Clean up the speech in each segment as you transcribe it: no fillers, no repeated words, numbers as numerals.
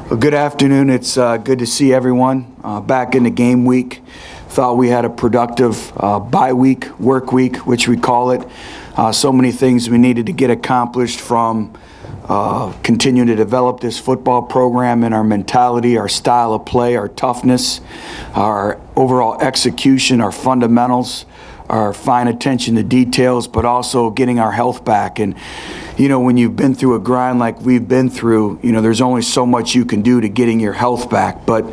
Well, good afternoon. It's good to see everyone back in the game week. Thought we had a productive bye week, work week, which we call it. So many things we needed to get accomplished from continuing to develop this football program and our mentality, our style of play, our toughness, our overall execution, our fundamentals, our fine attention to details, but also getting our health back. And, you know, when you've been through a grind like we've been through, you know, there's only so much you can do to getting your health back. But,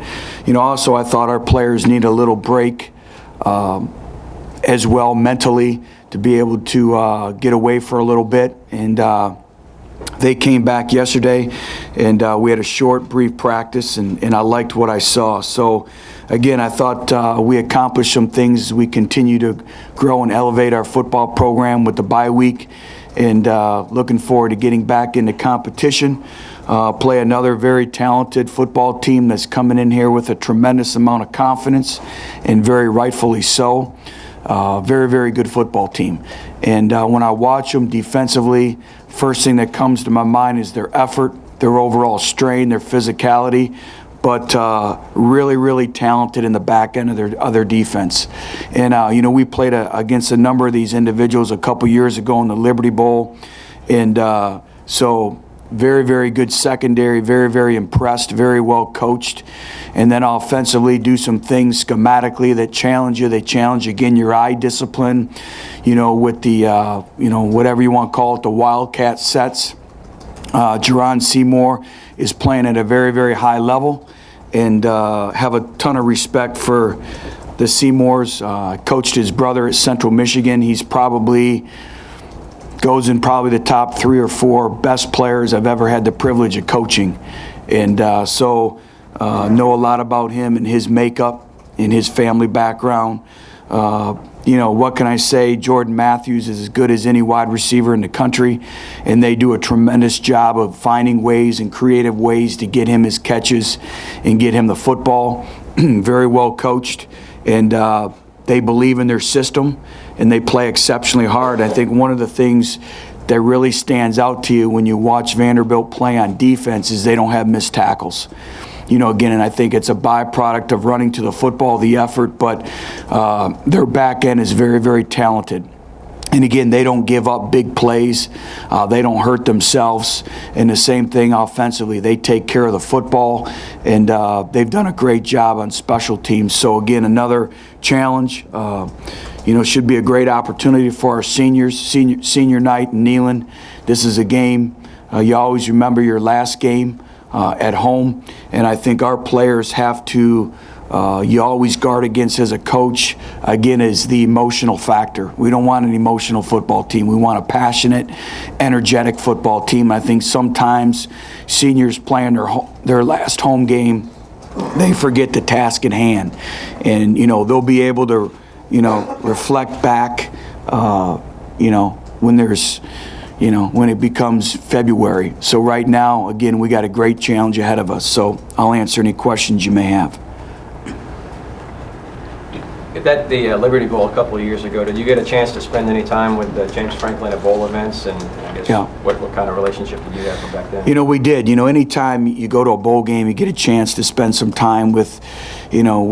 you know, also I thought our players need a little break as well mentally to be able to get away for a little bit. And they came back yesterday, and we had a short, brief practice, and I liked what I saw. So, again, I thought we accomplished some things as we continue to grow and elevate our football program with the bye week, and looking forward to getting back into competition. Play another very talented football team that's coming in here with a tremendous amount of confidence, and very rightfully so. Very, very good football team. And when I watch them defensively, first thing that comes to my mind is their effort, their overall strain, their physicality, but really, really talented in the back end of their defense. And, you know, we played against a number of these individuals a couple years ago in the Liberty Bowl. And so very, very good secondary, very, very impressed, very well coached. And then offensively do some things schematically that challenge you. They challenge, again, your eye discipline, you know, with the, you know, whatever you want to call it, the Wildcat sets. Jerron Seymour is playing at a very, very high level, and have a ton of respect for the Seymours. Coached his brother at Central Michigan. He's goes in probably the top 3 or 4 best players I've ever had the privilege of coaching. And so know a lot about him and his makeup and his family background. You know, what can I say? Jordan Matthews is as good as any wide receiver in the country, and they do a tremendous job of finding ways and creative ways to get him his catches and get him the football. Very well coached, and they believe in their system, and they play exceptionally hard. I think one of the things that really stands out to you when you watch Vanderbilt play on defense is they don't have missed tackles. You know, again, and I think it's a byproduct of running to the football, the effort, but their back end is very, very talented. And again, they don't give up big plays. They don't hurt themselves. And the same thing offensively. They take care of the football, and they've done a great job on special teams. So again, another challenge. You know, should be a great opportunity for our seniors, senior night in Neyland. This is a game, you always remember your last game at home, and I think our players have to, you always guard against as a coach, again, is the emotional factor. We don't want an emotional football team. We want a passionate, energetic football team. I think sometimes seniors playing their last home game, they forget the task at hand. And, you know, they'll be able to, you know, reflect back, you know, when there's, you know, when it becomes February. So right now, again, we got a great challenge ahead of us. So I'll answer any questions you may have. At the Liberty Bowl a couple of years ago, did you get a chance to spend any time with James Franklin at bowl events? And I guess what kind of relationship did you have from back then? You know, we did. You know, anytime you go to a bowl game, you get a chance to spend some time with, you know,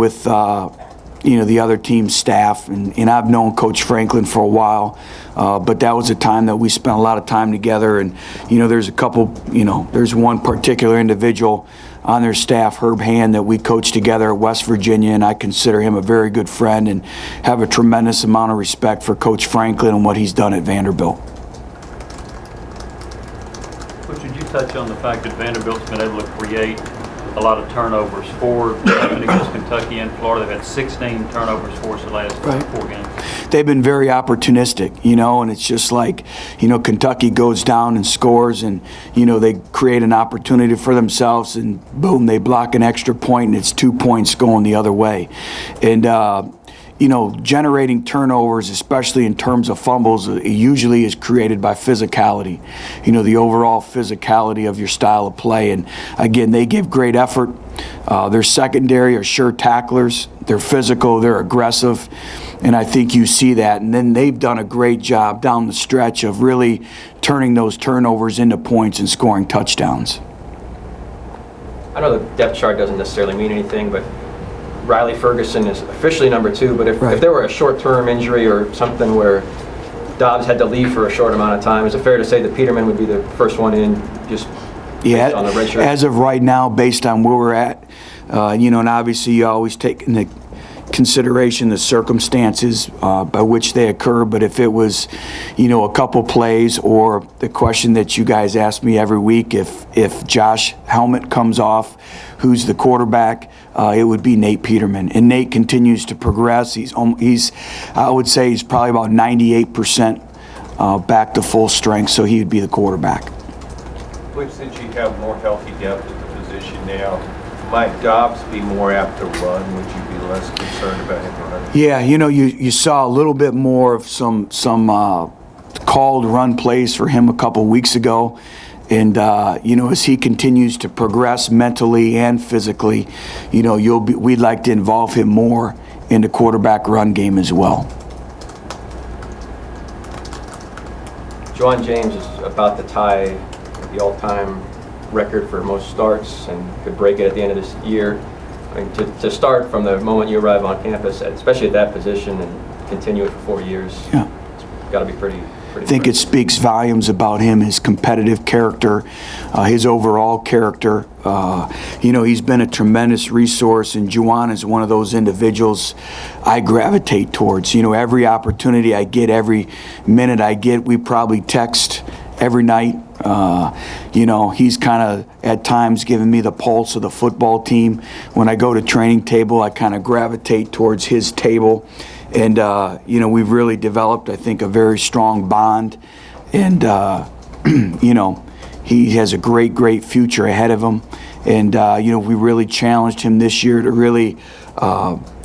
the other team's staff. And I've known Coach Franklin for a while, but that was a time that we spent a lot of time together. And, you know, there's a couple, you know, there's one particular individual on their staff, Herb Hand, that we coached together at West Virginia, and I consider him a very good friend and have a tremendous amount of respect for Coach Franklin and what he's done at Vanderbilt. Coach, would you touch on the fact that Vanderbilt's been able to create a lot of turnovers for against Kentucky and Florida? They've had 16 turnovers for us the last 4 games. They've been very opportunistic, you know, and it's just like, you know, Kentucky goes down and scores, and, you know, they create an opportunity for themselves, and boom, they block an extra point, and it's 2 points going the other way. And, you know, generating turnovers, especially in terms of fumbles, it usually is created by physicality, you know, the overall physicality of your style of play. And again, they give great effort. Their secondary are sure tacklers. They're physical, they're aggressive, and I think you see that. And then they've done a great job down the stretch of really turning those turnovers into points and scoring touchdowns. I know the depth chart doesn't necessarily mean anything, but Riley Ferguson is officially number 2, but if there were a short-term injury or something where Dobbs had to leave for a short amount of time, is it fair to say that Peterman would be the first one in, just based on the red shirt? As of right now, based on where we're at, and obviously you always take into consideration the circumstances by which they occur, but if it was, a couple plays, or the question that you guys ask me every week, if Josh Helmet comes off, who's the quarterback, it would be Nate Peterman. And Nate continues to progress. He's I would say he's probably about 98% back to full strength, so he would be the quarterback. Since you have more healthy depth at the position now, might Dobbs be more apt to run? Would you be less concerned about him running? Yeah, you saw a little bit more of some called run plays for him a couple weeks ago. And, as he continues to progress mentally and physically, we'd like to involve him more in the quarterback run game as well. Juwan James is about to tie the all-time record for most starts and could break it at the end of this year. I mean, to start from the moment you arrive on campus, especially at that position, and continue it for 4 years, yeah, it's got to be pretty. I think it speaks volumes about him, his competitive character, his overall character. He's been a tremendous resource, and Juwan is one of those individuals I gravitate towards. Every opportunity I get, every minute I get, we probably text every night. He's kind of at times giving me the pulse of the football team. When I go to training table, I kind of gravitate towards his table. And, we've really developed, I think, a very strong bond. And, he has a great future ahead of him. And, we really challenged him this year to really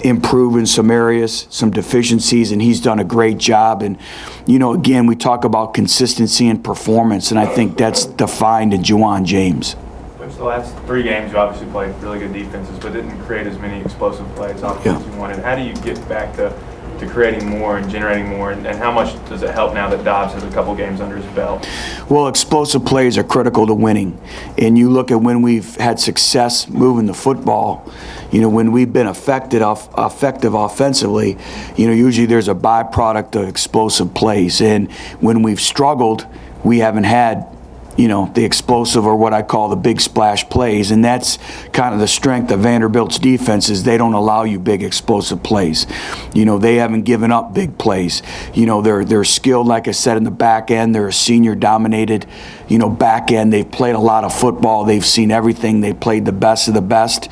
improve in some areas, some deficiencies, and he's done a great job. And, again, we talk about consistency and performance, and I think that's defined in Juwan James. The last 3 games, you obviously played really good defenses, but didn't create as many explosive plays off as you wanted. How do you get back to creating more and generating more, and how much does it help now that Dobbs has a couple games under his belt? Well, explosive plays are critical to winning. And you look at when we've had success moving the football, when we've been effective offensively, usually there's a byproduct of explosive plays. And when we've struggled, we haven't had the explosive, or what I call the big splash plays. And that's kind of the strength of Vanderbilt's defense, is they don't allow you big explosive plays. They haven't given up big plays. They're skilled, like I said, in the back end. They're a senior dominated, back end. They've played a lot of football. They've seen everything. They played the best of the best.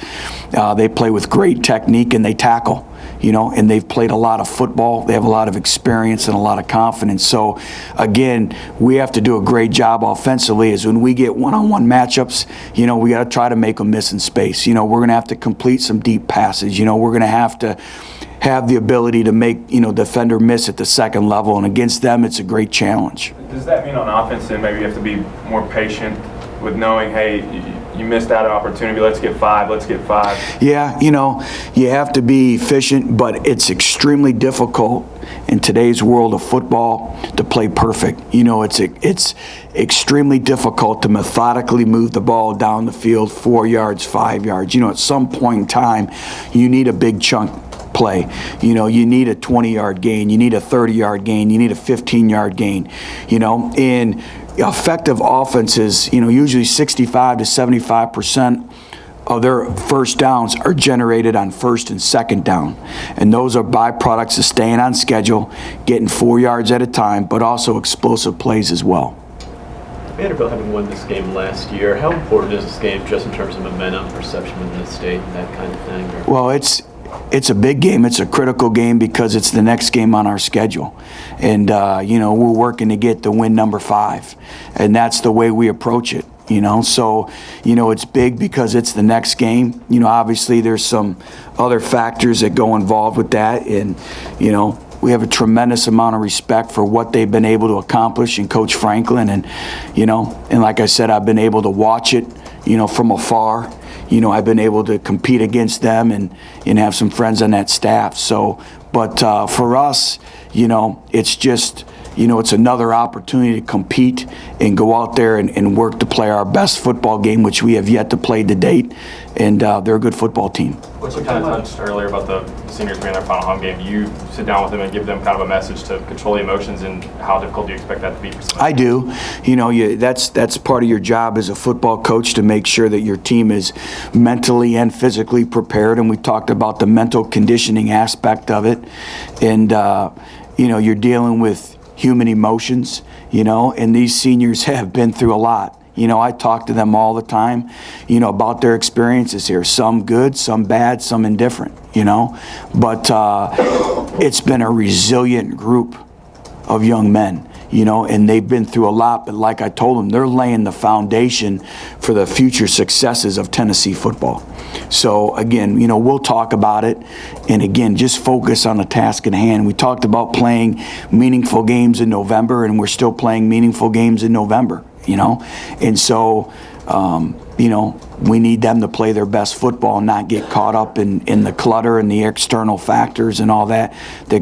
They play with great technique, and they tackle. And they've played a lot of football. They have a lot of experience and a lot of confidence. So, again, we have to do a great job offensively, is when we get one-on-one matchups, we got to try to make them miss in space. We're going to have to complete some deep passes. We're going to have the ability to make, defender miss at the second level. And against them, it's a great challenge. Does that mean on offense then maybe you have to be more patient with knowing, hey, you missed out an opportunity, let's get 5. Yeah, you have to be efficient, but it's extremely difficult in today's world of football to play perfect. It's extremely difficult to methodically move the ball down the field 4 yards, 5 yards. At some point in time, you need a big chunk play. You need a 20-yard gain, you need a 30-yard gain, you need a 15-yard gain, and effective offenses, usually 65 to 75% of their first downs are generated on first and second down. And those are byproducts of staying on schedule, getting 4 yards at a time, but also explosive plays as well. Vanderbilt having won this game last year, how important is this game just in terms of momentum, perception within the state, and that kind of thing? Or? Well, it's a big game. It's a critical game because it's the next game on our schedule. And, we're working to get to win number 5. And that's the way we approach it, So, it's big because it's the next game. Obviously there's some other factors that go involved with that. And, we have a tremendous amount of respect for what they've been able to accomplish in Coach Franklin. And, and like I said, I've been able to watch it, from afar. I've been able to compete against them and have some friends on that staff. So, but for us, it's just, it's another opportunity to compete and go out there and work to play our best football game, which we have yet to play to date. And they're a good football team. What's you kind of touched earlier about the seniors being their final home game? You sit down with them and give them kind of a message to control the emotions, and how difficult do you expect that to be for some? I do. That's part of your job as a football coach, to make sure that your team is mentally and physically prepared. And we talked about the mental conditioning aspect of it. And, you're dealing with human emotions, and these seniors have been through a lot. I talk to them all the time, about their experiences here. Some good, some bad, some indifferent, But it's been a resilient group of young men, and they've been through a lot. But like I told them, they're laying the foundation for the future successes of Tennessee football. So again, we'll talk about it. And again, just focus on the task at hand. We talked about playing meaningful games in November, and we're still playing meaningful games in November. And so, we need them to play their best football and not get caught up in the clutter and the external factors and all that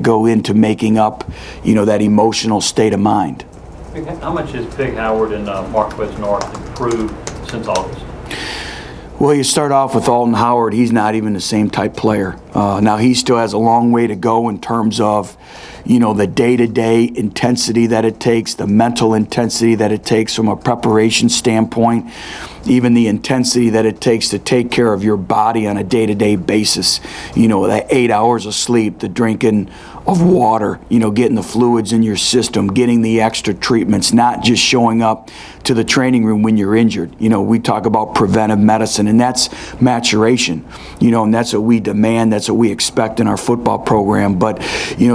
go into making up, that emotional state of mind. How much has Big Howard and Marquez North improved since August? Well, you start off with Alton Howard. He's not even the same type player. Now, he still has a long way to go in terms of, the day-to-day intensity that it takes, the mental intensity that it takes from a preparation standpoint, even the intensity that it takes to take care of your body on a day-to-day basis. That 8 hours of sleep, the drinking of water, getting the fluids in your system, getting the extra treatments, not just showing up to the training room when you're injured. We talk about preventive medicine, and that's maturation, and that's what we demand, that's what we expect in our football program. But,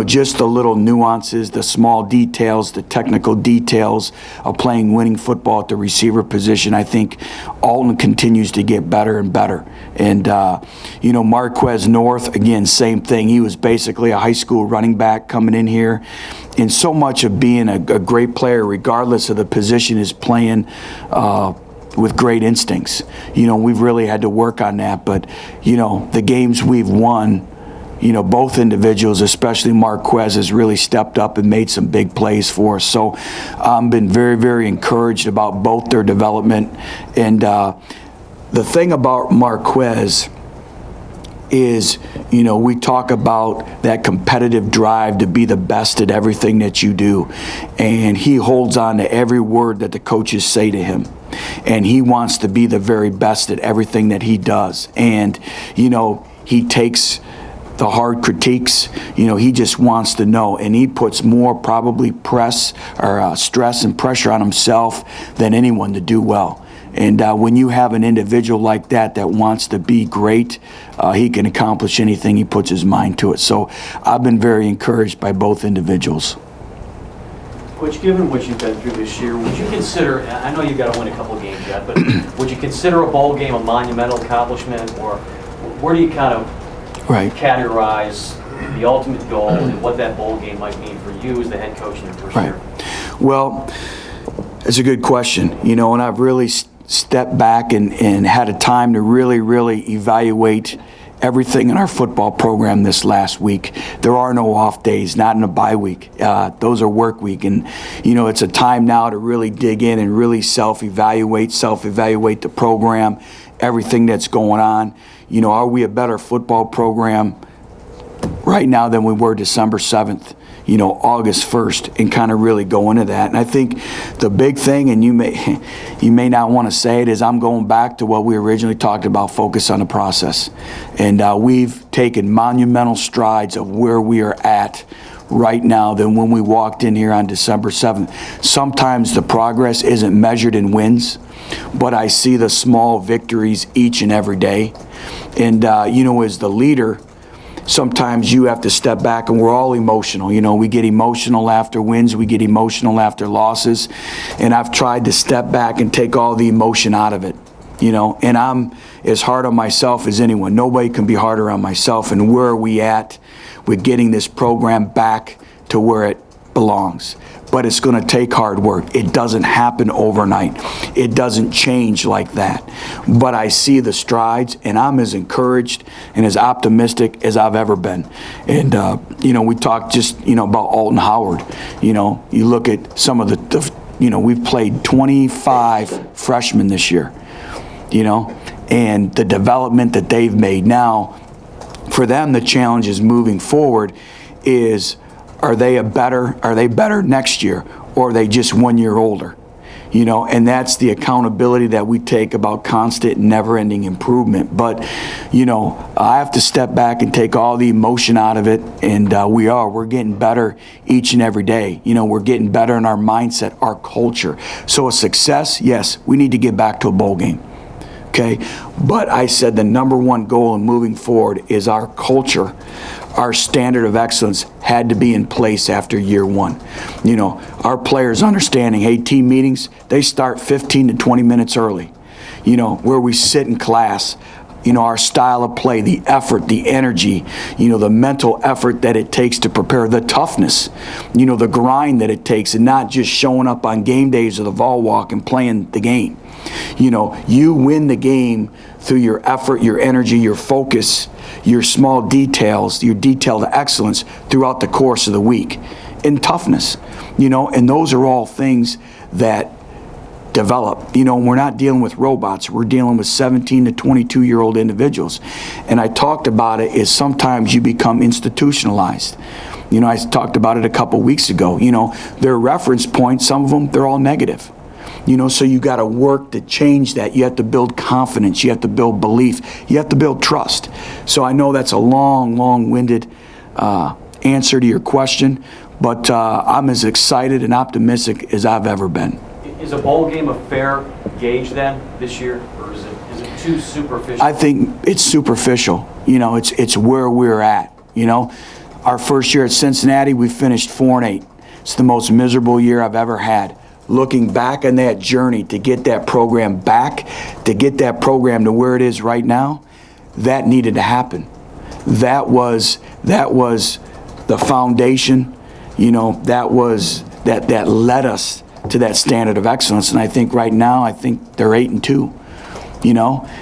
just the little nuances, the small details, the technical details of playing winning football at the receiver position, I think Alton continues to get better and better. And, Marquez North, again, same thing. He was basically a high school running back coming in here. And so much of being a great player, regardless of the position, is playing with great instincts. We've really had to work on that. But, the games we've won, both individuals, especially Marquez, has really stepped up and made some big plays for us. So I've been very, very encouraged about both their development. And the thing about Marquez is, we talk about that competitive drive to be the best at everything that you do. And he holds on to every word that the coaches say to him. And he wants to be the very best at everything that he does. And, he takes the hard critiques, he just wants to know. And he puts more probably stress and pressure on himself than anyone to do well. And when you have an individual like that wants to be great, he can accomplish anything he puts his mind to it. So I've been very encouraged by both individuals. Coach, given what you've been through this year, would you consider, I know you've got to win a couple of games yet, but would you consider a bowl game a monumental accomplishment, or where do you kind of categorize the ultimate goal and what that bowl game might mean for you as the head coach in your first year? Well, it's a good question, and I've really stepped back and had a time to really, really evaluate everything in our football program this last week. There are no off days, not in a bye week. Those are work week. And, it's a time now to really dig in and really self-evaluate the program, everything that's going on. Are we a better football program right now than we were December 7th? August 1st, and kind of really go into that. And I think the big thing, and you may not want to say it, is I'm going back to what we originally talked about, focus on the process. And we've taken monumental strides of where we are at right now than when we walked in here on December 7th. Sometimes the progress isn't measured in wins, but I see the small victories each and every day. And, as the leader, sometimes you have to step back, and we're all emotional. We get emotional after wins. We get emotional after losses. And I've tried to step back and take all the emotion out of it, and I'm as hard on myself as anyone. Nobody can be harder on myself. And where are we at with getting this program back to where it belongs. But it's going to take hard work. It doesn't happen overnight. It doesn't change like that. But I see the strides, and I'm as encouraged and as optimistic as I've ever been. And, we talked just, about Alton Howard. You look at some of we've played 25 freshmen this year, and the development that they've made. Now, for them, the challenge is moving forward is, are they better next year, or are they just 1 year older? And that's the accountability that we take about constant, never-ending improvement. But, I have to step back and take all the emotion out of it, and we're getting better each and every day. We're getting better in our mindset, our culture. So a success, yes, we need to get back to a bowl game. Okay, but I said the number one goal in moving forward is our culture, our standard of excellence had to be in place after year one. Our players understanding, hey, team meetings, they start 15 to 20 minutes early. Where we sit in class, our style of play, the effort, the energy, the mental effort that it takes to prepare, the toughness, the grind that it takes, and not just showing up on game days of the Vol Walk and playing the game. You win the game through your effort, your energy, your focus, your small details, your detailed excellence throughout the course of the week, and toughness, and those are all things that develop. We're not dealing with robots. We're dealing with 17 to 22-year-old individuals. And I talked about it is sometimes you become institutionalized. I talked about it a couple weeks ago. Their reference points, some of them, they're all negative. So you got to work to change that. You have to build confidence. You have to build belief. You have to build trust. So I know that's a long-winded answer to your question, but I'm as excited and optimistic as I've ever been. Is a bowl game a fair gauge then this year, or is it too superficial? I think it's superficial. It's where we're at. Our first year at Cincinnati, we finished 4-8. It's the most miserable year I've ever had. Looking back on that journey to get that program back, to get that program to where it is right now, that needed to happen. That was the foundation. That led us to that standard of excellence. And I think right now, they're 8-2.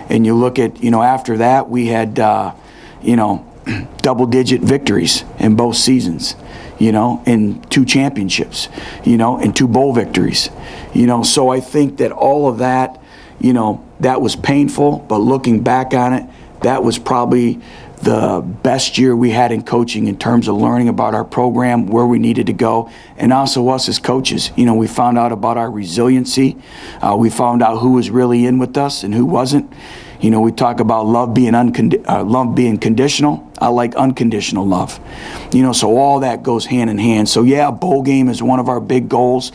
And you look at after that we had double-digit victories in both seasons. In 2 championships, and 2 bowl victories, So I think that all of that, that was painful, but looking back on it, that was probably the best year we had in coaching in terms of learning about our program, where we needed to go, and also us as coaches. We found out about our resiliency. We found out who was really in with us and who wasn't. We talk about love being conditional. I like unconditional love. So all that goes hand in hand. So yeah, a bowl game is one of our big goals.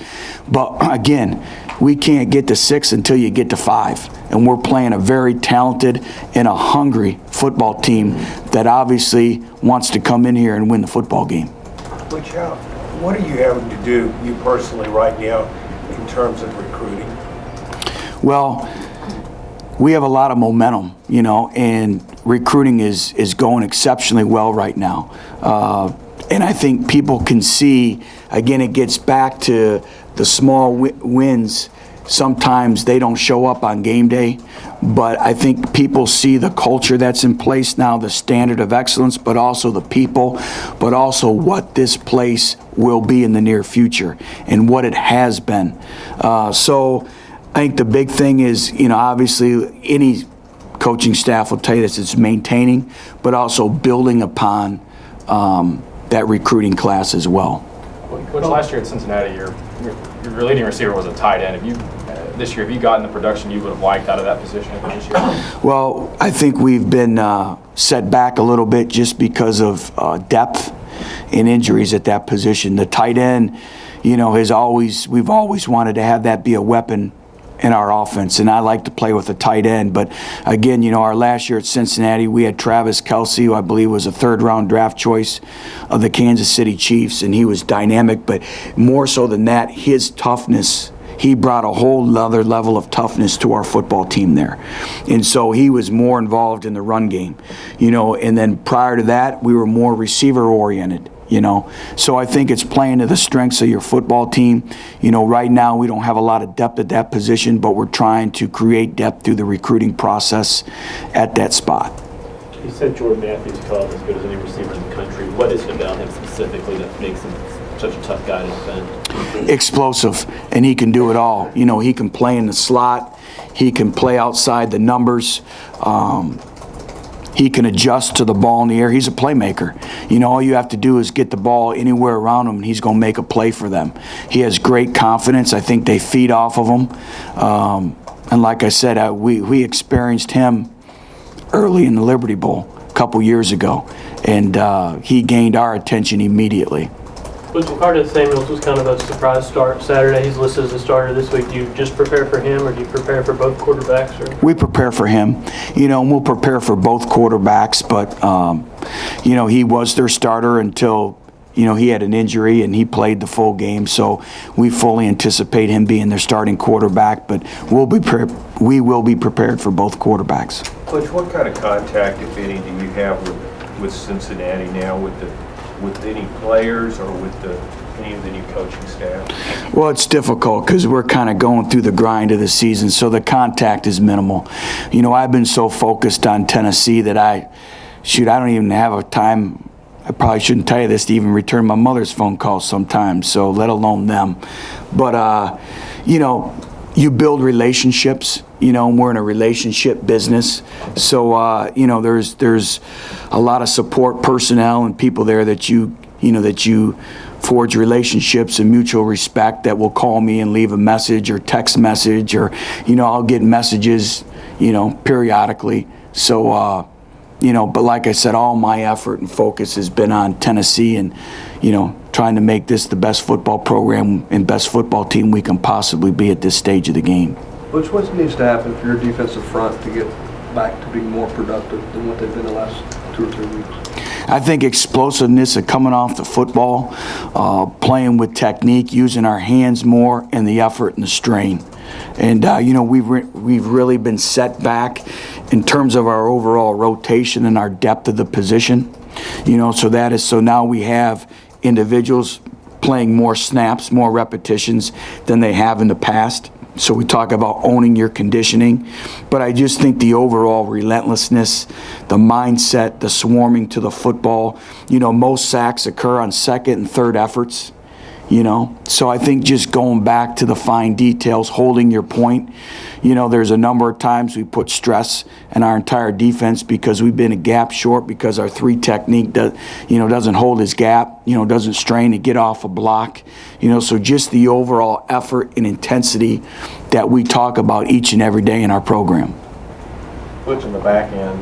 But again, we can't get to 6 until you get to 5. And we're playing a very talented and a hungry football team that obviously wants to come in here and win the football game. Which, what are you having to do, you personally, right now, in terms of recruiting? Well, we have a lot of momentum, and recruiting is going exceptionally well right now. And I think people can see, again, it gets back to the small wins. Sometimes they don't show up on game day, but I think people see the culture that's in place now, the standard of excellence, but also the people, but also what this place will be in the near future and what it has been. So I think the big thing is, obviously any coaching staff will tell you this, it's maintaining, but also building upon that recruiting class as well. Coach, last year at Cincinnati, your leading receiver was a tight end. This year, have you gotten the production you would have liked out of that position this year? Well, I think we've been set back a little bit just because of depth and injuries at that position. The tight end, we've always wanted to have that be a weapon in our offense, and I like to play with a tight end. But again, our last year at Cincinnati, we had Travis Kelce, who I believe was a 3rd-round draft choice of the Kansas City Chiefs, and he was dynamic. But more so than that, his toughness, he brought a whole other level of toughness to our football team there. And so he was more involved in the run game, and then prior to that, we were more receiver-oriented. So I think it's playing to the strengths of your football team. Right now we don't have a lot of depth at that position, but we're trying to create depth through the recruiting process at that spot. You said Jordan Matthews called as good as any receiver in the country. What is it about him specifically that makes him such a tough guy to defend? Explosive, and he can do it all. He can play in the slot. He can play outside the numbers. He can adjust to the ball in the air. He's a playmaker. All you have to do is get the ball anywhere around him, and he's going to make a play for them. He has great confidence. I think they feed off of him. And like I said, we experienced him early in the Liberty Bowl a couple years ago, and he gained our attention immediately. Coach Ricardo Samuels was kind of a surprise start Saturday. He's listed as a starter this week. Do you just prepare for him, or do you prepare for both quarterbacks? Or? We prepare for him, and we'll prepare for both quarterbacks. But he was their starter until he had an injury and he played the full game. So we fully anticipate him being their starting quarterback. But we will be prepared for both quarterbacks. Coach, what kind of contact, if any, do you have with Cincinnati now, with any players or with any of the new coaching staff? Well, it's difficult because we're kind of going through the grind of the season, so the contact is minimal. I've been so focused on Tennessee that I don't even have a time. I probably shouldn't tell you this, to even return my mother's phone calls sometimes, so let alone them. But, you build relationships, and we're in a relationship business. So, there's a lot of support personnel and people there that you forge relationships and mutual respect that will call me and leave a message or text message, or, I'll get messages, periodically. So, but like I said, all my effort and focus has been on Tennessee and, trying to make this the best football program and best football team we can possibly be at this stage of the game. Which what needs to happen for your defensive front to get back to being more productive than what they've been the last 2 or 3 weeks? I think explosiveness of coming off the football, playing with technique, using our hands more, and the effort and the strain. And, we've really been set back in terms of our overall rotation and our depth of the position. So now we have individuals playing more snaps, more repetitions than they have in the past. So we talk about owning your conditioning. But I just think the overall relentlessness, the mindset, the swarming to the football, most sacks occur on second and third efforts. So I think just going back to the fine details, holding your point. There's a number of times we put stress in our entire defense because we've been a gap short because our 3 technique doesn't hold his gap, doesn't strain to get off a block. So just the overall effort and intensity that we talk about each and every day in our program. Coach, in the back end,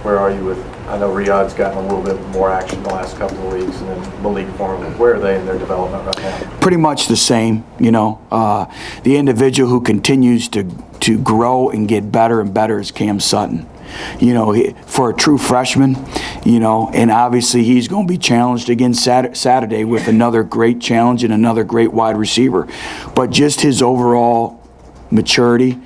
where are you with, I know Riyad's gotten a little bit more action the last couple of weeks, and then Malik Foreman, where are they in their development right now? Pretty much the same, the individual who continues to grow and get better and better is Cam Sutton. For a true freshman, and obviously he's going to be challenged again Saturday with another great challenge and another great wide receiver. But just his overall maturity,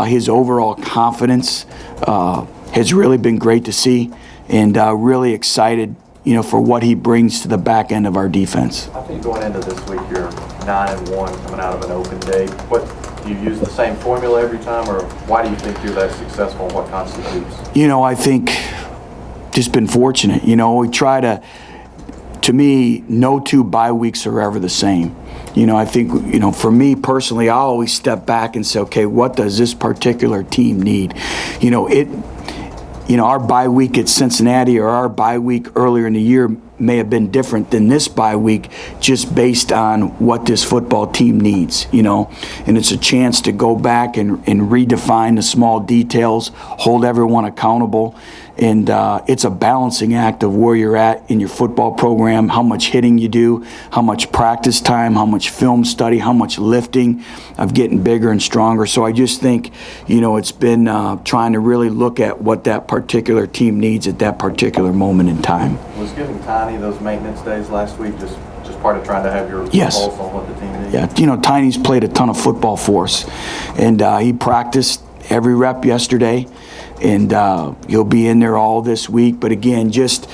his overall confidence has really been great to see, and really excited, for what he brings to the back end of our defense. I think going into this week, you're 9-1 coming out of an open day. What do you use the same formula every time, or why do you think you're that successful? What constitutes? I think just been fortunate. We try to me, no 2 bye weeks are ever the same. I think, for me personally, I always step back and say, okay, what does this particular team need? Our bye week at Cincinnati or our bye week earlier in the year may have been different than this bye week just based on what this football team needs, and it's a chance to go back and redefine the small details, hold everyone accountable, and it's a balancing act of where you're at in your football program, how much hitting you do, how much practice time, how much film study, how much lifting of getting bigger and stronger. So I just think, it's been trying to really look at what that particular team needs at that particular moment in time. Was giving Tiny those maintenance days last week just part of trying to have your Yes. pulse on what the team needs? Yeah, Tiny's played a ton of football for us, and he practiced every rep yesterday, and he'll be in there all this week. But again, just,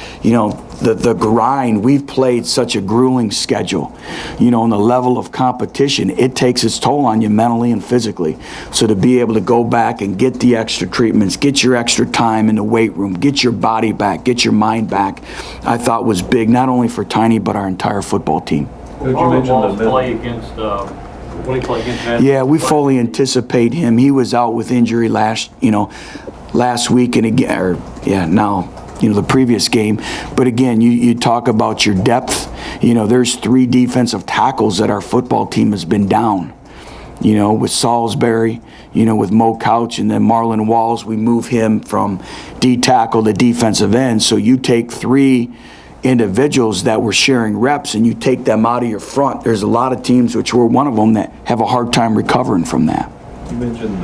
the grind. We've played such a grueling schedule, and the level of competition, it takes its toll on you mentally and physically. So to be able to go back and get the extra treatments, get your extra time in the weight room, get your body back, get your mind back, I thought was big, not only for Tiny, but our entire football team. Marlon Walls play against, when he played against Vanderbilt? Yeah, we fully anticipate him. He was out with injury last week and again, the previous game. But again, you talk about your depth. There's 3 defensive tackles that our football team has been down. With Salisbury, with Mo Couch, and then Marlon Walls, we move him from D tackle to defensive end. So you take 3 individuals that were sharing reps and you take them out of your front. There's a lot of teams, which we're one of them, that have a hard time recovering from that. You mentioned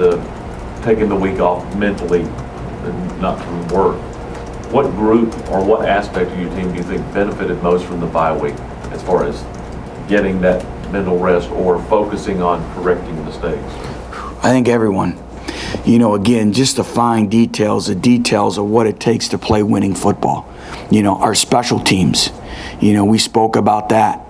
taking the week off mentally and not from work. What group or what aspect of your team do you think benefited most from the bye week as far as getting that mental rest or focusing on correcting mistakes? I think everyone. Again, just the fine details, the details of what it takes to play winning football. Our special teams, we spoke about that.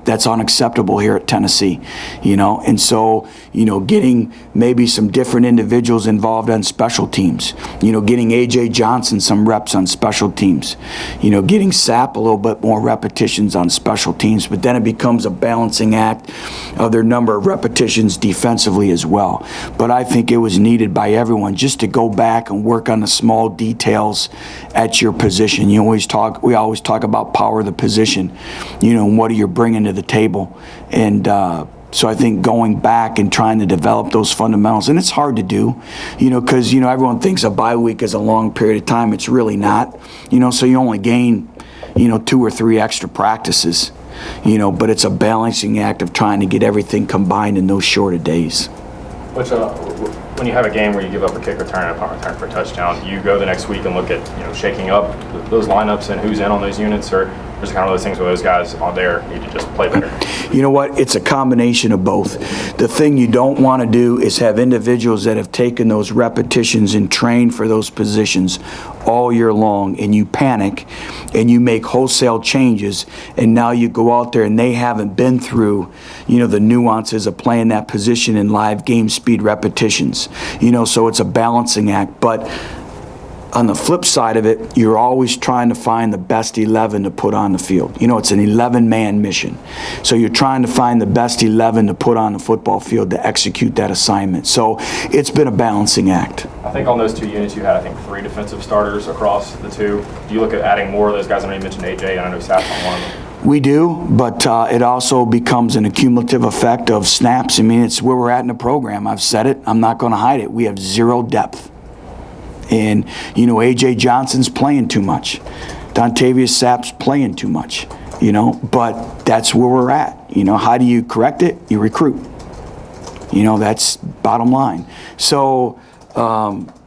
That's unacceptable here at Tennessee, and so, getting maybe some different individuals involved on special teams, getting A.J. Johnson some reps on special teams, getting Sapp a little bit more repetitions on special teams, but then it becomes a balancing act of their number of repetitions defensively as well. But I think it was needed by everyone just to go back and work on the small details at your position. We always talk about power of the position, and what are you bringing to the table. And so I think going back and trying to develop those fundamentals, and it's hard to do, because everyone thinks a bye week is a long period of time. It's really not, so you only gain 2 or 3 extra practices, but it's a balancing act of trying to get everything combined in those shorter days. Which, when you have a game where you give up a kick return and a punt return for a touchdown, you go the next week and look at shaking up those lineups and who's in on those units, or there's kind of those things where those guys on there need to just play better? You know what? It's a combination of both. The thing you don't want to do is have individuals that have taken those repetitions and trained for those positions all year long, and you panic and you make wholesale changes, and now you go out there and they haven't been through the nuances of playing that position in live game speed repetitions. So it's a balancing act. But on the flip side of it, you're always trying to find the best 11 to put on the field. It's an 11-man mission. So you're trying to find the best 11 to put on the football field to execute that assignment. So it's been a balancing act. I think on those 2 units you had, 3 defensive starters across the 2. Do you look at adding more of those guys? I know you mentioned AJ, and I know Sapp on one of them. We do, but it also becomes an accumulative effect of snaps. It's where we're at in the program. I've said it. I'm not going to hide it. We have 0 depth. And, A.J. Johnson's playing too much. Dontavius Sapp's playing too much, but that's where we're at. How do you correct it? You recruit. That's bottom line. So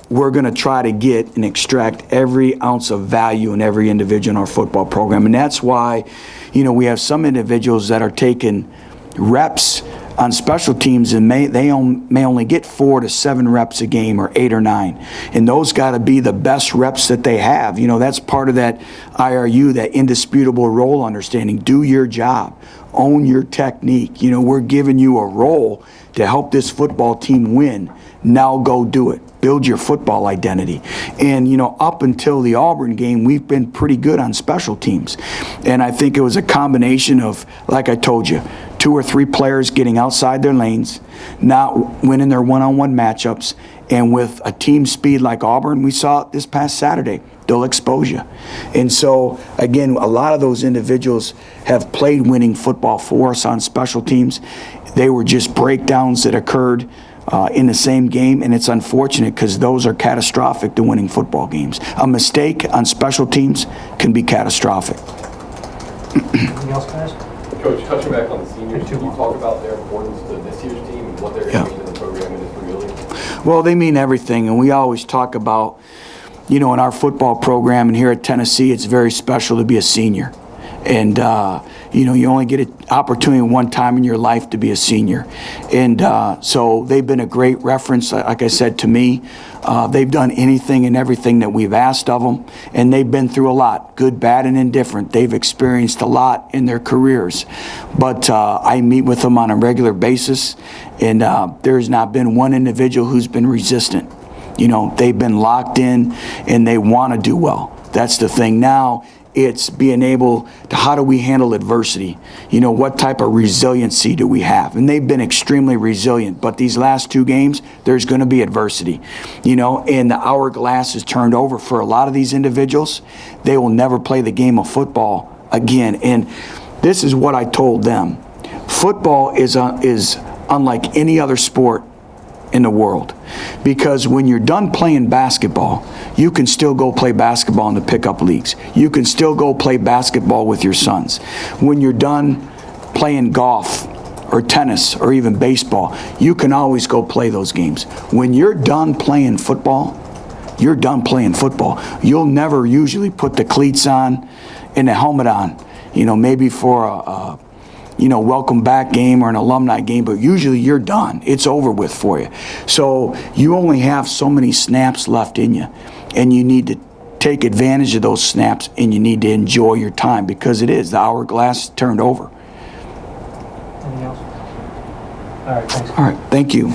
we're going to try to get and extract every ounce of value in every individual in our football program. And that's why, we have some individuals that are taking reps on special teams, and may only get 4 to 7 reps a game, or 8 or 9, and those got to be the best reps that they have. That's part of that IRU, that indisputable role understanding. Do your job, own your technique. We're giving you a role to help this football team win. Now go do it. Build your football identity. And, up until the Auburn game, we've been pretty good on special teams. And I think it was a combination of, like I told you, 2 or 3 players getting outside their lanes, not winning their one-on-one matchups, and with a team speed like Auburn, we saw it this past Saturday, they'll expose you. And so, again, a lot of those individuals have played winning football for us on special teams. They were just breakdowns that occurred in the same game, and it's unfortunate because those are catastrophic to winning football games. A mistake on special teams can be catastrophic. Anything else, guys? Coach, touching back on the seniors, can you talk about their importance to this year's team and what they're going to mean to the program in this rebuilding? Well, they mean everything, and we always talk about, in our football program and here at Tennessee, it's very special to be a senior. And, you only get an opportunity one time in your life to be a senior. And so they've been a great reference, like I said, to me. They've done anything and everything that we've asked of them, and they've been through a lot, good, bad, and indifferent. They've experienced a lot in their careers. But I meet with them on a regular basis, and there's not been one individual who's been resistant. They've been locked in, and they want to do well. That's the thing. Now it's being able to, how do we handle adversity? What type of resiliency do we have? And they've been extremely resilient. But these last 2 games, there's going to be adversity. And the hourglass is turned over for a lot of these individuals. They will never play the game of football again. And this is what I told them. Football is unlike any other sport in the world, because when you're done playing basketball, you can still go play basketball in the pickup leagues. You can still go play basketball with your sons. When you're done playing golf or tennis or even baseball, you can always go play those games. When you're done playing football, you're done playing football. You'll never usually put the cleats on and the helmet on, maybe for a welcome back game or an alumni game, but usually you're done. It's over with for you. So you only have so many snaps left in you, and you need to take advantage of those snaps, and you need to enjoy your time, because it is, the hourglass turned over. Anything else? All right, thanks. All right, thank you.